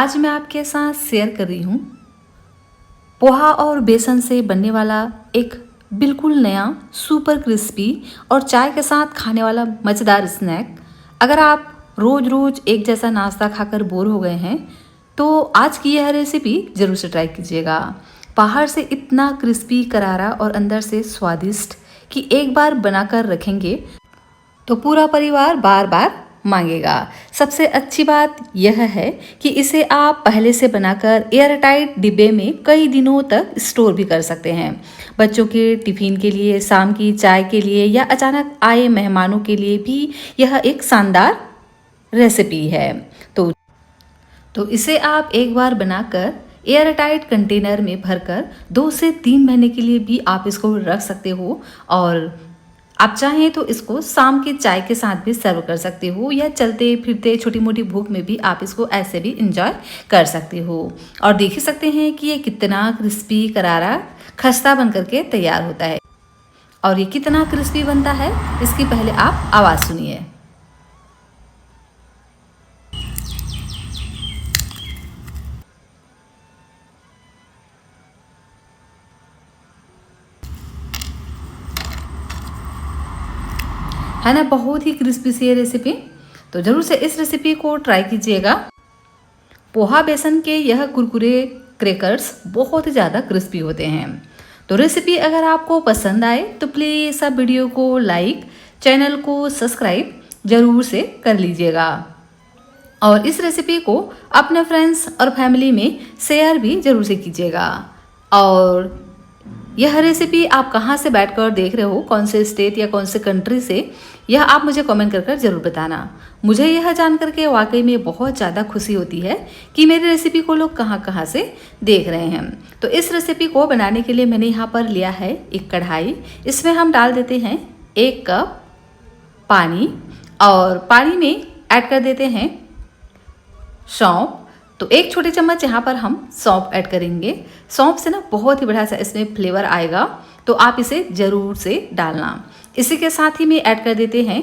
आज मैं आपके साथ शेयर कर रही हूँ पोहा और बेसन से बनने वाला एक बिल्कुल नया सुपर क्रिस्पी और चाय के साथ खाने वाला मज़ेदार स्नैक। अगर आप रोज़ रोज़ एक जैसा नाश्ता खाकर बोर हो गए हैं तो आज की यह रेसिपी ज़रूर से ट्राई कीजिएगा। बाहर से इतना क्रिस्पी करारा और अंदर से स्वादिष्ट कि एक बार बनाकर रखेंगे तो पूरा परिवार बार बार मांगेगा। सबसे अच्छी बात यह है कि इसे आप पहले से बनाकर एयर टाइट डिब्बे में कई दिनों तक स्टोर भी कर सकते हैं। बच्चों के टिफिन के लिए, शाम की चाय के लिए या अचानक आए मेहमानों के लिए भी यह एक शानदार रेसिपी है। तो इसे आप एक बार बनाकर एयर टाइट कंटेनर में भरकर 2 से 3 महीने के लिए भी आप इसको रख सकते हो और आप चाहें तो इसको शाम की चाय के साथ भी सर्व कर सकते हो या चलते फिरते छोटी मोटी भूख में भी आप इसको ऐसे भी इंजॉय कर सकते हो। और देख ही सकते हैं कि ये कितना क्रिस्पी करारा खस्ता बन करके तैयार होता है और ये कितना क्रिस्पी बनता है इसकी पहले आप आवाज़ सुनिए। है ना, बहुत ही क्रिस्पी सी है रेसिपी। तो ज़रूर से इस रेसिपी को ट्राई कीजिएगा। पोहा बेसन के यह कुरकुरे क्रैकर्स बहुत ही ज़्यादा क्रिस्पी होते हैं। तो रेसिपी अगर आपको पसंद आए तो प्लीज़ आप वीडियो को लाइक, चैनल को सब्सक्राइब ज़रूर से कर लीजिएगा और इस रेसिपी को अपने फ्रेंड्स और फैमिली में शेयर भी ज़रूर से कीजिएगा। और यह रेसिपी आप कहाँ से बैठकर देख रहे हो, कौन से स्टेट या कौन से कंट्री से, यह आप मुझे कमेंट कर ज़रूर बताना। मुझे यह जानकर के वाकई में बहुत ज़्यादा खुशी होती है कि मेरी रेसिपी को लोग कहाँ कहाँ से देख रहे हैं। तो इस रेसिपी को बनाने के लिए मैंने यहाँ पर लिया है एक कढ़ाई। इसमें हम डाल देते हैं 1 कप पानी और पानी में ऐड कर देते हैं सौंफ। तो 1 छोटे चम्मच यहाँ पर हम सौंफ ऐड करेंगे। सौंफ से ना बहुत ही बढ़िया सा इसमें फ्लेवर आएगा, तो आप इसे ज़रूर से डालना। इसी के साथ ही में ऐड कर देते हैं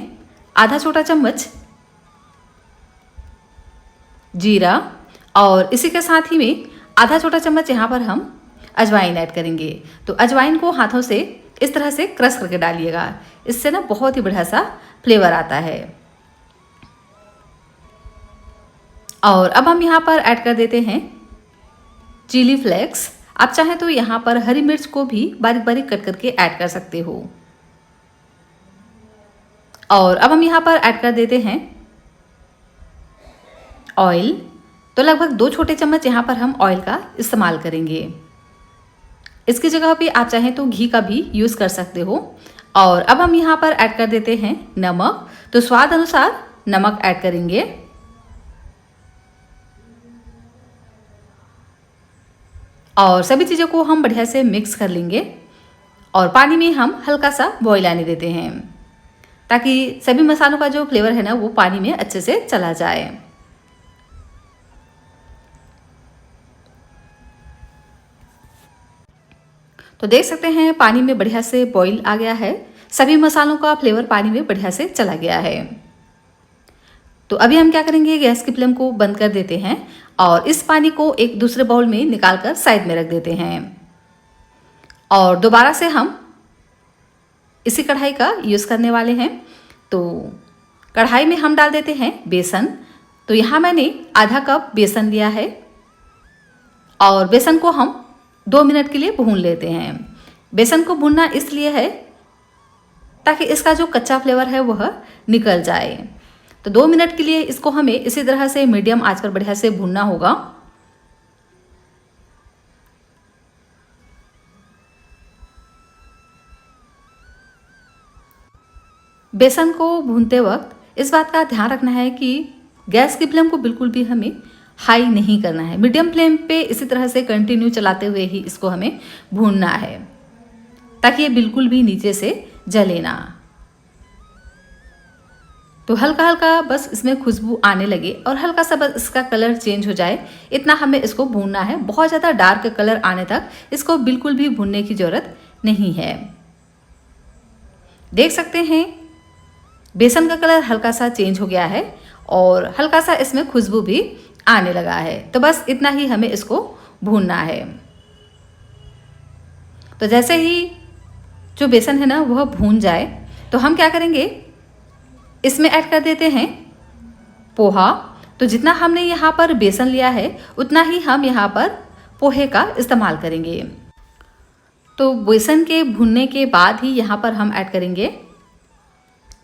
आधा छोटा चम्मच जीरा और इसी के साथ ही में आधा छोटा चम्मच यहाँ पर हम अजवाइन ऐड करेंगे। तो अजवाइन को हाथों से इस तरह से क्रश करके डालिएगा, इससे ना बहुत ही बढ़िया सा फ्लेवर आता है। और अब हम यहाँ पर ऐड कर देते हैं चिली फ्लेक्स। आप चाहें तो यहाँ पर हरी मिर्च को भी बारीक बारीक कट करके ऐड कर सकते हो। और अब हम यहाँ पर ऐड कर देते हैं ऑयल। तो लगभग 2 छोटे चम्मच यहाँ पर हम ऑयल का इस्तेमाल करेंगे। इसकी जगह पे आप चाहें तो घी का भी यूज़ कर सकते हो। और अब हम यहाँ पर ऐड कर देते हैं नमक। तो स्वाद अनुसार नमक ऐड करेंगे। और सभी चीज़ों को हम बढ़िया से मिक्स कर लेंगे और पानी में हम हल्का सा बॉईल आने देते हैं ताकि सभी मसालों का जो फ्लेवर है ना वो पानी में अच्छे से चला जाए। तो देख सकते हैं पानी में बढ़िया से बॉईल आ गया है, सभी मसालों का फ्लेवर पानी में बढ़िया से चला गया है। तो अभी हम क्या करेंगे, गैस की फ्लेम को बंद कर देते हैं और इस पानी को एक दूसरे बाउल में निकालकर साइड में रख देते हैं। और दोबारा से हम इसी कढ़ाई का यूज़ करने वाले हैं। तो कढ़ाई में हम डाल देते हैं बेसन। तो यहाँ मैंने आधा कप बेसन लिया है और बेसन को हम 2 मिनट के लिए भून लेते हैं। बेसन को भूनना इसलिए है ताकि इसका जो कच्चा फ्लेवर है वह निकल जाए। तो 2 मिनट के लिए इसको हमें इसी तरह से मीडियम आंच पर बढ़िया से भूनना होगा। बेसन को भूनते वक्त इस बात का ध्यान रखना है कि गैस की फ्लेम को बिल्कुल भी हमें हाई नहीं करना है। मीडियम फ्लेम पे इसी तरह से कंटिन्यू चलाते हुए ही इसको हमें भूनना है ताकि ये बिल्कुल भी नीचे से जले ना। तो हल्का हल्का बस इसमें खुशबू आने लगे और हल्का सा बस इसका कलर चेंज हो जाए, इतना हमें इसको भूनना है। बहुत ज़्यादा डार्क कलर आने तक इसको बिल्कुल भी भूनने की ज़रूरत नहीं है। देख सकते हैं बेसन का कलर हल्का सा चेंज हो गया है और हल्का सा इसमें खुशबू भी आने लगा है। तो बस इतना ही हमें इसको भूनना है। तो जैसे ही जो बेसन है ना वह भून जाए तो हम क्या करेंगे, इसमें ऐड कर देते हैं पोहा। तो जितना हमने यहाँ पर बेसन लिया है उतना ही हम यहाँ पर पोहे का इस्तेमाल करेंगे। तो बेसन के भुनने के बाद ही यहाँ पर हम ऐड करेंगे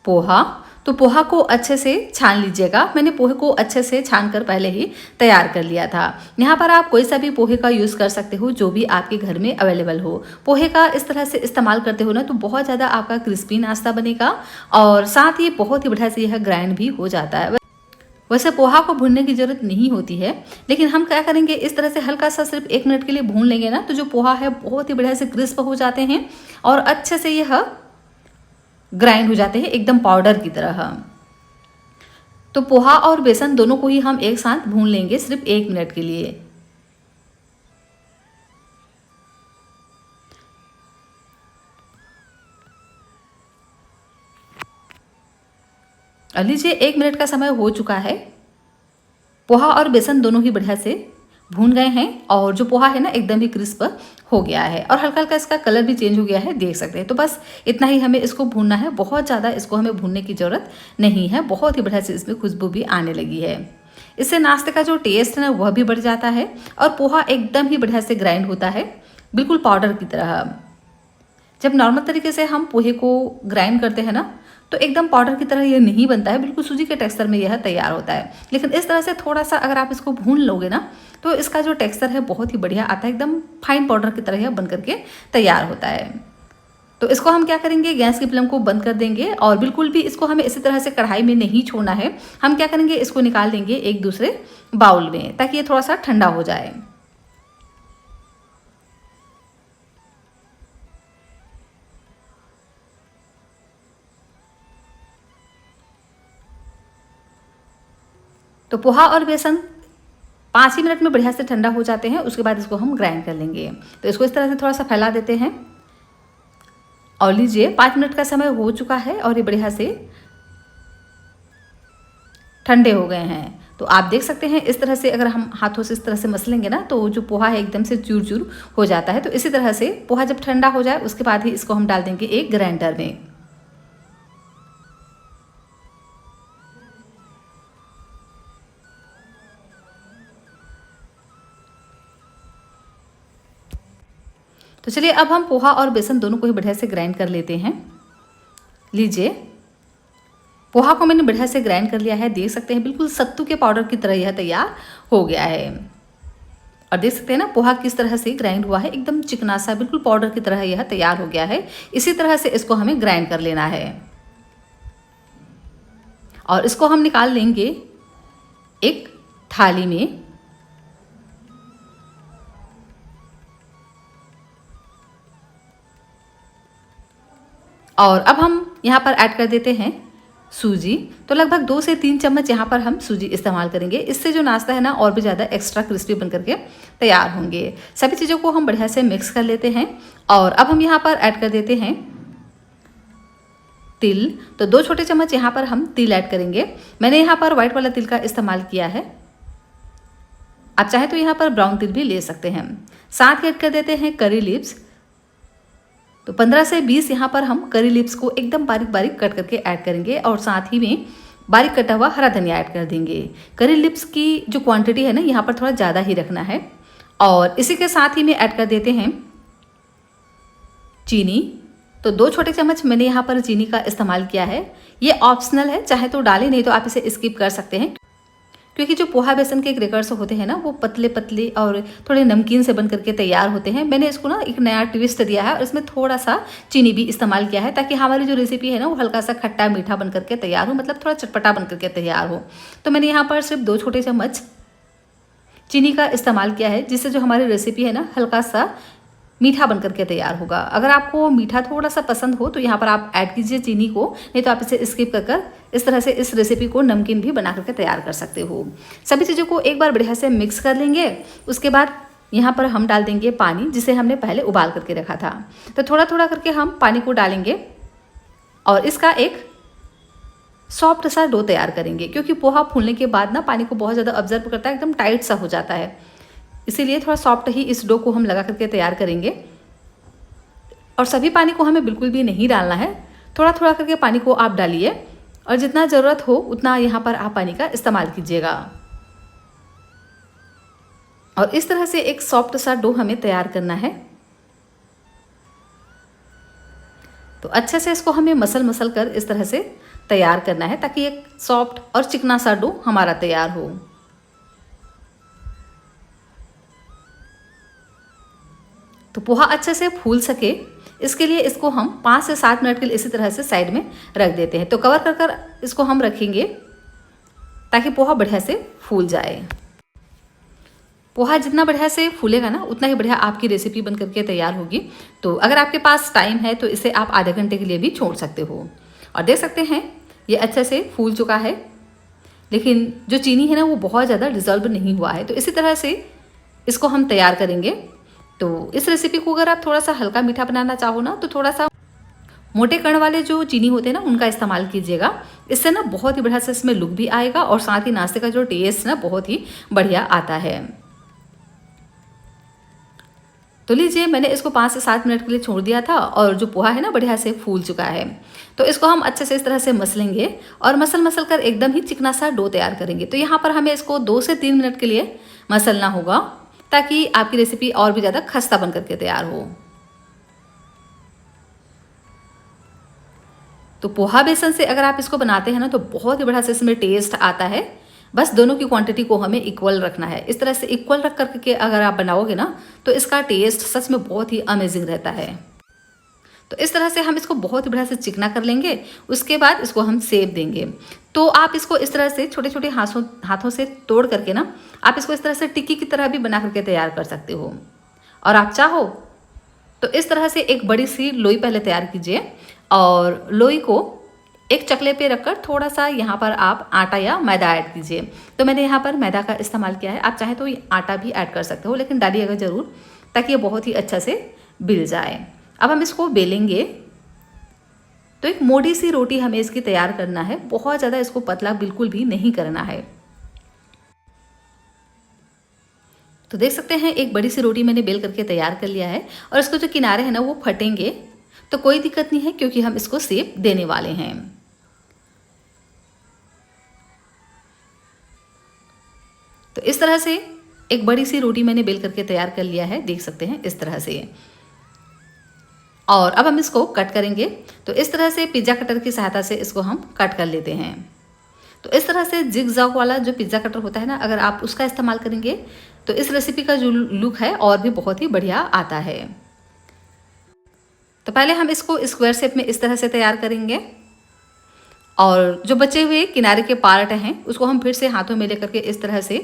पोहा। तो पोहा को अच्छे से छान लीजिएगा। मैंने पोहे को अच्छे से छान कर पहले ही तैयार कर लिया था। यहाँ पर आप कोई सा भी पोहे का यूज़ कर सकते हो जो भी आपके घर में अवेलेबल हो। पोहे का इस तरह से इस्तेमाल करते हो ना तो बहुत ज़्यादा आपका क्रिस्पी नाश्ता बनेगा और साथ ही बहुत ही बढ़िया से यह ग्राइंड भी हो जाता है। वैसे पोहा को भूनने की ज़रूरत नहीं होती है, लेकिन हम क्या करेंगे, इस तरह से हल्का सा सिर्फ 1 मिनट के लिए भून लेंगे ना तो जो पोहा है बहुत ही बढ़िया से क्रिस्प हो जाते हैं और अच्छे से यह ग्राइंड हो जाते हैं एकदम पाउडर की तरह। तो पोहा और बेसन दोनों को ही हम एक साथ भून लेंगे सिर्फ 1 मिनट के लिए। और लीजिए 1 मिनट का समय हो चुका है। पोहा और बेसन दोनों ही बढ़िया से भून गए हैं और जो पोहा है ना एकदम ही क्रिस्प हो गया है और हल्का हल्का इसका कलर भी चेंज हो गया है, देख सकते हैं। तो बस इतना ही हमें इसको भूनना है, बहुत ज़्यादा इसको हमें भूनने की ज़रूरत नहीं है। बहुत ही बढ़िया से इसमें खुशबू भी आने लगी है। इससे नाश्ते का जो टेस्ट है ना वह भी बढ़ जाता है और पोहा एकदम ही बढ़िया से ग्राइंड होता है, बिल्कुल पाउडर की तरह। जब नॉर्मल तरीके से हम पोहे को ग्राइंड करते हैं ना तो एकदम पाउडर की तरह यह नहीं बनता है, बिल्कुल सूजी के टेक्सचर में यह तैयार होता है। लेकिन इस तरह से थोड़ा सा अगर आप इसको भून लोगे ना तो इसका जो टेक्सचर है बहुत ही बढ़िया आता है, एकदम फाइन पाउडर की तरह यह बन करके तैयार होता है। तो इसको हम क्या करेंगे, गैस की फ्लेम को बंद कर देंगे और बिल्कुल भी इसको हमें इसी तरह से कढ़ाई में नहीं छोड़ना है। हम क्या करेंगे, इसको निकाल देंगे एक दूसरे बाउल में ताकि ये थोड़ा सा ठंडा हो जाए। तो पोहा और बेसन 5 ही मिनट में बढ़िया से ठंडा हो जाते हैं। उसके बाद इसको हम ग्राइंड कर लेंगे। तो इसको इस तरह से थोड़ा सा फैला देते हैं और लीजिए 5 मिनट का समय हो चुका है और ये बढ़िया से ठंडे हो गए हैं। तो आप देख सकते हैं इस तरह से अगर हम हाथों से इस तरह से मसलेंगे ना तो जो पोहा है एकदम से चूर चूर हो जाता है। तो इसी तरह से पोहा जब ठंडा हो जाए उसके बाद ही इसको हम डाल देंगे एक ग्राइंडर में। तो चलिए अब हम पोहा और बेसन दोनों को ही बढ़िया से ग्राइंड कर लेते हैं। लीजिए पोहा को मैंने बढ़िया से ग्राइंड कर लिया है, देख सकते हैं बिल्कुल सत्तू के पाउडर की तरह यह तैयार हो गया है। और देख सकते हैं ना पोहा किस तरह से ग्राइंड हुआ है, एकदम चिकना सा बिल्कुल पाउडर की तरह यह तैयार हो गया है। इसी तरह से इसको हमें ग्राइंड कर लेना है और इसको हम निकाल लेंगे एक थाली में। और अब हम यहाँ पर ऐड कर देते हैं सूजी। तो लगभग 2 से 3 चम्मच यहाँ पर हम सूजी इस्तेमाल करेंगे। इससे जो नाश्ता है ना और भी ज़्यादा एक्स्ट्रा क्रिस्पी बन करके तैयार होंगे। सभी चीज़ों को हम बढ़िया से मिक्स कर लेते हैं और अब हम यहाँ पर ऐड कर देते हैं तिल। तो 2 छोटे चम्मच यहाँ पर हम तिल ऐड करेंगे। मैंने यहाँ पर व्हाइट वाला तिल का इस्तेमाल किया है, आप चाहें तो यहाँ पर ब्राउन तिल भी ले सकते हैं। साथ ही ऐड कर देते हैं करी लीव्स। तो 15 से 20 यहाँ पर हम करी लीव्स को एकदम बारीक बारीक कट करके ऐड करेंगे और साथ ही में बारीक कटा हुआ हरा धनिया ऐड कर देंगे। करी लीव्स की जो क्वांटिटी है ना यहाँ पर थोड़ा ज़्यादा ही रखना है। और इसी के साथ ही में ऐड कर देते हैं चीनी। तो 2 छोटे चम्मच मैंने यहाँ पर चीनी का इस्तेमाल किया है। ये ऑप्शनल है, चाहे तो डालें, नहीं तो आप इसे स्किप कर सकते हैं, क्योंकि जो पोहा बेसन के क्रैकर्स होते हैं ना वो पतले पतले और थोड़े नमकीन से बन करके तैयार होते हैं। मैंने इसको ना एक नया ट्विस्ट दिया है और इसमें थोड़ा सा चीनी भी इस्तेमाल किया है ताकि हमारी जो रेसिपी है ना वो हल्का सा खट्टा मीठा बन करके तैयार हो, मतलब थोड़ा चटपटा बन करके तैयार हो। तो मैंने यहाँ पर सिर्फ 2 छोटे चम्मच चीनी का इस्तेमाल किया है, जिससे जो हमारी रेसिपी है ना हल्का सा मीठा बन करके तैयार होगा। अगर आपको मीठा थोड़ा सा पसंद हो तो यहाँ पर आप ऐड कीजिए चीनी को, नहीं तो आप इसे स्किप कर इस तरह से इस रेसिपी को नमकीन भी बना करके तैयार कर सकते हो। सभी चीज़ों को एक बार बढ़िया से मिक्स कर लेंगे। उसके बाद यहाँ पर हम डाल देंगे पानी, जिसे हमने पहले उबाल करके रखा था। तो थोड़ा थोड़ा करके हम पानी को डालेंगे और इसका एक सॉफ्ट सा डो तैयार करेंगे, क्योंकि पोहा फूलने के बाद ना पानी को बहुत ज़्यादा ऑब्जर्व करता है, एकदम टाइट सा हो जाता है। इसीलिए थोड़ा सॉफ्ट ही इस डो को हम लगा करके तैयार करेंगे। और सभी पानी को हमें बिल्कुल भी नहीं डालना है, थोड़ा थोड़ा करके पानी को आप डालिए और जितना ज़रूरत हो उतना यहाँ पर आप पानी का इस्तेमाल कीजिएगा। और इस तरह से एक सॉफ्ट सा डो हमें तैयार करना है। तो अच्छे से इसको हमें मसल कर इस तरह से तैयार करना है, ताकि एक सॉफ्ट और चिकना सा डो हमारा तैयार हो। तो पोहा अच्छे से फूल सके, इसके लिए इसको हम 5 से 7 मिनट के लिए इसी तरह से साइड में रख देते हैं। तो कवर कर कर इसको हम रखेंगे ताकि पोहा बढ़िया से फूल जाए। पोहा जितना बढ़िया से फूलेगा ना, उतना ही बढ़िया आपकी रेसिपी बन करके तैयार होगी। तो अगर आपके पास टाइम है तो इसे आप आधे घंटे के लिए भी छोड़ सकते हो। और देख सकते हैं ये अच्छे से फूल चुका है, लेकिन जो चीनी है ना वो बहुत ज़्यादा डिज़ोल्व नहीं हुआ है। तो इसी तरह से इसको हम तैयार करेंगे। तो इस रेसिपी को अगर आप थोड़ा सा हल्का मीठा बनाना चाहो ना, तो थोड़ा सा मोटे कण वाले जो चीनी होते हैं ना उनका इस्तेमाल कीजिएगा। इससे ना बहुत ही बढ़िया से इसमें लुक भी आएगा और साथ ही नाश्ते का जो टेस्ट ना बहुत ही बढ़िया आता है। तो लीजिए, मैंने इसको 5 से 7 मिनट के लिए छोड़ दिया था और जो पोहा है ना बढ़िया से फूल चुका है। तो इसको हम अच्छे से इस तरह से मसलेंगे और मसल कर एकदम ही चिकना सा डो तैयार करेंगे। तो यहाँ पर हमें इसको 2 से 3 मिनट के लिए मसलना होगा, ताकि आपकी रेसिपी और भी ज़्यादा खस्ता बन करके तैयार हो। तो पोहा बेसन से अगर आप इसको बनाते हैं ना तो बहुत ही बढ़िया से इसमें टेस्ट आता है। बस दोनों की क्वांटिटी को हमें इक्वल रखना है। इस तरह से इक्वल रख करके अगर आप बनाओगे ना तो इसका टेस्ट सच में बहुत ही अमेजिंग रहता है। तो इस तरह से हम इसको बहुत ही बढ़िया से चिकना कर लेंगे। उसके बाद इसको हम सेब देंगे। तो आप इसको इस तरह से छोटे छोटे हाथों से तोड़ करके ना आप इसको इस तरह से टिक्की की तरह भी बना करके तैयार कर सकते हो। और आप चाहो तो इस तरह से एक बड़ी सी लोई पहले तैयार कीजिए और लोई को एक चकले पे रखकर थोड़ा सा यहाँ पर आप आटा या मैदा ऐड कीजिए। तो मैंने यहाँ पर मैदा का इस्तेमाल किया है, आप चाहें तो आटा भी ऐड कर सकते हो, लेकिन डालिएगा ज़रूर ताकि ये बहुत ही अच्छा से बिल जाए। अब हम इसको बेलेंगे। तो एक मोटी सी रोटी हमें इसकी तैयार करना है, बहुत ज़्यादा इसको पतला बिल्कुल भी नहीं करना है। तो देख सकते हैं एक बड़ी सी रोटी मैंने बेल करके तैयार कर लिया है और इसको जो किनारे हैं ना वो फटेंगे तो कोई दिक्कत नहीं है, क्योंकि हम इसको शेप देने वाले हैं। तो इस तरह से एक बड़ी सी रोटी मैंने बेल करके तैयार कर लिया है, देख सकते हैं इस तरह से। और अब हम इसको कट करेंगे। तो इस तरह से पिज़्ज़ा कटर की सहायता से इसको हम कट कर लेते हैं। तो इस तरह से जिग जैग वाला जो पिज़्ज़ा कटर होता है ना, अगर आप उसका इस्तेमाल करेंगे तो इस रेसिपी का जो लुक है और भी बहुत ही बढ़िया आता है। तो पहले हम इसको स्क्वायर शेप में इस तरह से तैयार करेंगे और जो बचे हुए किनारे के पार्ट हैं उसको हम फिर से हाथों में लेकर के इस तरह से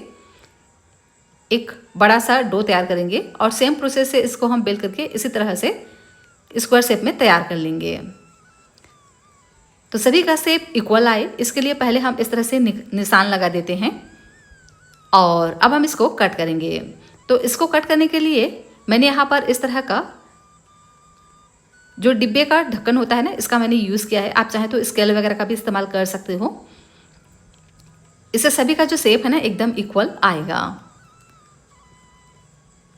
एक बड़ा सा डो तैयार करेंगे और सेम प्रोसेस से इसको हम बेल करके इसी तरह से स्क्वायर शेप में तैयार कर लेंगे। तो सभी का शेप इक्वल आए इसके लिए पहले हम इस तरह से निशान लगा देते हैं और अब हम इसको कट करेंगे। तो इसको कट करने के लिए मैंने यहाँ पर इस तरह का जो डिब्बे का ढक्कन होता है ना, इसका मैंने यूज़ किया है। आप चाहें तो स्केल वगैरह का भी इस्तेमाल कर सकते हो। इससे सभी का जो शेप है ना एकदम इक्वल आएगा।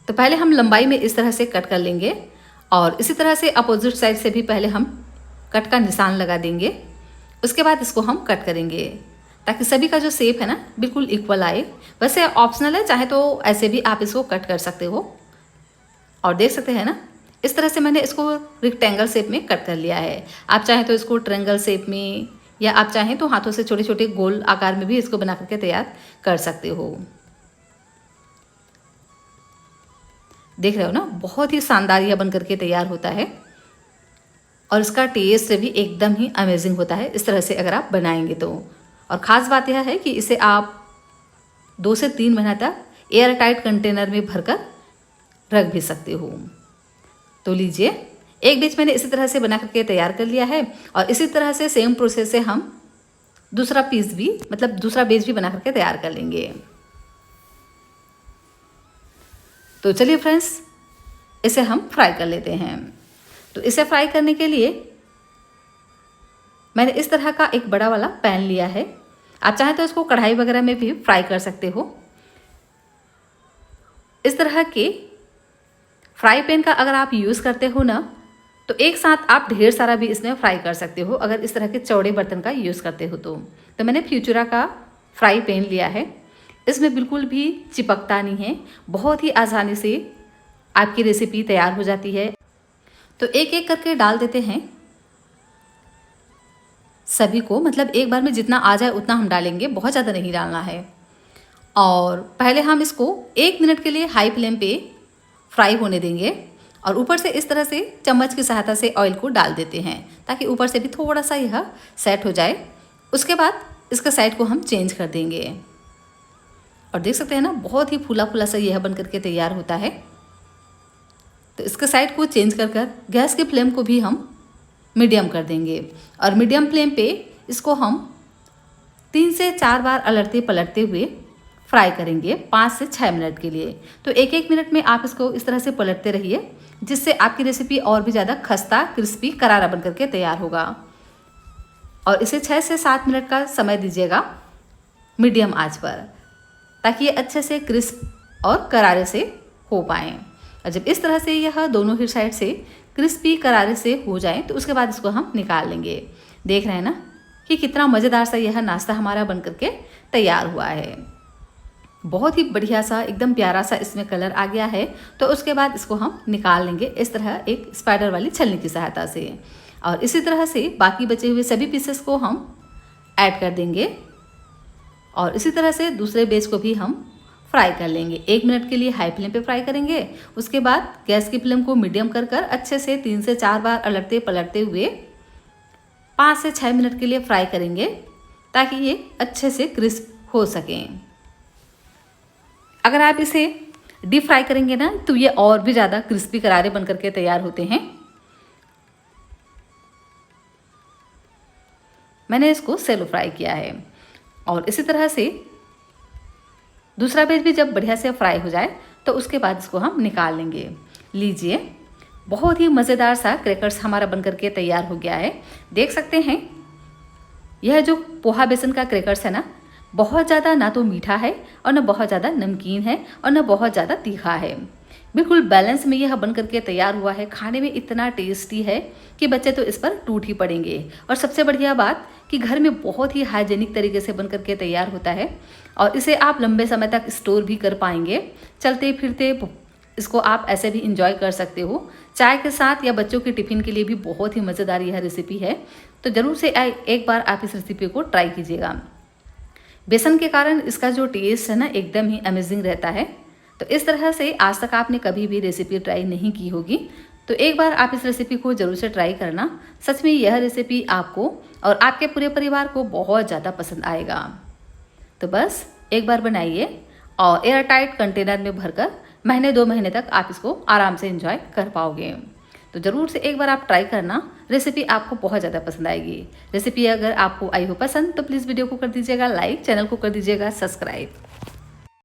तो पहले हम लंबाई में इस तरह से कट कर लेंगे और इसी तरह से अपोजिट साइड से भी पहले हम कट का निशान लगा देंगे। उसके बाद इसको हम कट करेंगे ताकि सभी का जो शेप है ना बिल्कुल इक्वल आए। वैसे ऑप्शनल है, चाहे तो ऐसे भी आप इसको कट कर सकते हो। और देख सकते हैं ना इस तरह से मैंने इसको रेक्टेंगल शेप में कट कर लिया है। आप चाहें तो इसको ट्रायंगल शेप में या आप चाहें तो हाथों से छोटे छोटे गोल आकार में भी इसको बना करके तैयार कर सकते हो। देख रहे हो ना, बहुत ही शानदार यह बन करके तैयार होता है और इसका टेस्ट भी एकदम ही अमेजिंग होता है इस तरह से अगर आप बनाएंगे तो। और ख़ास बात यह है कि इसे आप 2 से 3 महीना तक एयर टाइट कंटेनर में भरकर रख भी सकते हो। तो लीजिए, एक बैच मैंने इसी तरह से बना करके तैयार कर लिया है और इसी तरह से सेम प्रोसेस से हम दूसरा पीस भी मतलब दूसरा बैच भी बना करके तैयार कर लेंगे। तो चलिए फ्रेंड्स, इसे हम फ्राई कर लेते हैं। तो इसे फ्राई करने के लिए मैंने इस तरह का एक बड़ा वाला पैन लिया है। आप चाहें तो इसको कढ़ाई वगैरह में भी फ्राई कर सकते हो। इस तरह के फ्राई पैन का अगर आप यूज़ करते हो ना, तो एक साथ आप ढेर सारा भी इसमें फ्राई कर सकते हो अगर इस तरह के चौड़े बर्तन का यूज़ करते हो तो मैंने फ्यूचरा का फ्राई पैन लिया है। इसमें बिल्कुल भी चिपकता नहीं है, बहुत ही आसानी से आपकी रेसिपी तैयार हो जाती है। तो एक एक करके डाल देते हैं सभी को, मतलब एक बार में जितना आ जाए उतना हम डालेंगे, बहुत ज़्यादा नहीं डालना है। और पहले हम इसको 1 मिनट के लिए हाई फ्लेम पे फ्राई होने देंगे और ऊपर से इस तरह से चम्मच की सहायता से ऑयल को डाल देते हैं ताकि ऊपर से भी थोड़ा सा यह सेट हो जाए। उसके बाद इसका साइड को हम चेंज कर देंगे और देख सकते हैं ना, बहुत ही फूला फूला सा यह बन करके तैयार होता है। तो इसके साइड को चेंज कर कर गैस की फ्लेम को भी हम मीडियम कर देंगे और मीडियम फ्लेम पे इसको हम 3 से 4 बार अलटते पलटते हुए फ्राई करेंगे 5 से 6 मिनट के लिए। तो एक एक मिनट में आप इसको इस तरह से पलटते रहिए, जिससे आपकी रेसिपी और भी ज़्यादा खस्ता क्रिस्पी करारा बन करके तैयार होगा। और इसे 6 से 7 मिनट का समय दीजिएगा मीडियम आंच पर, ताकि ये अच्छे से क्रिस्प और करारे से हो पाएँ। और जब इस तरह से यह दोनों ही साइड से क्रिस्पी करारे से हो जाए तो उसके बाद इसको हम निकाल लेंगे। देख रहे हैं ना कि कितना मज़ेदार सा यह नाश्ता हमारा बन करके तैयार हुआ है। बहुत ही बढ़िया सा, एकदम प्यारा सा इसमें कलर आ गया है। तो उसके बाद इसको हम निकाल लेंगे इस तरह एक स्पाइडर वाली छलनी की सहायता से। और इसी तरह से बाकी बचे हुए सभी पीसेस को हम ऐड कर देंगे और इसी तरह से दूसरे बेच को भी हम फ्राई कर लेंगे। 1 मिनट के लिए हाई फ्लेम पे फ्राई करेंगे। उसके बाद गैस की फ्लेम को मीडियम कर कर अच्छे से 3 से 4 बार अलटते पलटते हुए 5 से 6 मिनट के लिए फ्राई करेंगे ताकि ये अच्छे से क्रिस्प हो सकें। अगर आप इसे डीप फ्राई करेंगे ना तो ये और भी ज़्यादा क्रिस्पी करारे बन करके तैयार होते हैं। मैंने इसको सेलो फ्राई किया है और इसी तरह से दूसरा बेच भी जब बढ़िया से फ्राई हो जाए तो उसके बाद इसको हम निकाल लेंगे। लीजिए, बहुत ही मज़ेदार सा क्रैकर्स हमारा बन करके तैयार हो गया है। देख सकते हैं यह जो पोहा बेसन का क्रैकर्स है ना, बहुत ज़्यादा ना तो मीठा है और ना बहुत ज़्यादा नमकीन है और ना बहुत ज़्यादा तीखा है। बिल्कुल बैलेंस में यह बन करके तैयार हुआ है। खाने में इतना टेस्टी है कि बच्चे तो इस पर टूट ही पड़ेंगे। और सबसे बढ़िया बात कि घर में बहुत ही हाइजेनिक तरीके से बन करके तैयार होता है और इसे आप लंबे समय तक स्टोर भी कर पाएंगे। चलते फिरते इसको आप ऐसे भी इंजॉय कर सकते हो, चाय के साथ या बच्चों के टिफ़िन के लिए भी बहुत ही मज़ेदार यह रेसिपी है। तो ज़रूर से एक बार आप इस रेसिपी को ट्राई कीजिएगा। बेसन के कारण इसका जो टेस्ट है ना, एकदम ही अमेजिंग रहता है। तो इस तरह से आज तक आपने कभी भी रेसिपी ट्राई नहीं की होगी, तो एक बार आप इस रेसिपी को ज़रूर से ट्राई करना। सच में यह रेसिपी आपको और आपके पूरे परिवार को बहुत ज़्यादा पसंद आएगा। तो बस एक बार बनाइए और एयर टाइट कंटेनर में भरकर महीने 2 महीने तक आप इसको आराम से एंजॉय कर पाओगे। तो ज़रूर से एक बार आप ट्राई करना, रेसिपी आपको बहुत ज़्यादा पसंद आएगी। रेसिपी अगर आपको आई हो पसंद तो प्लीज़ वीडियो को कर दीजिएगा लाइक, चैनल को कर दीजिएगा सब्सक्राइब।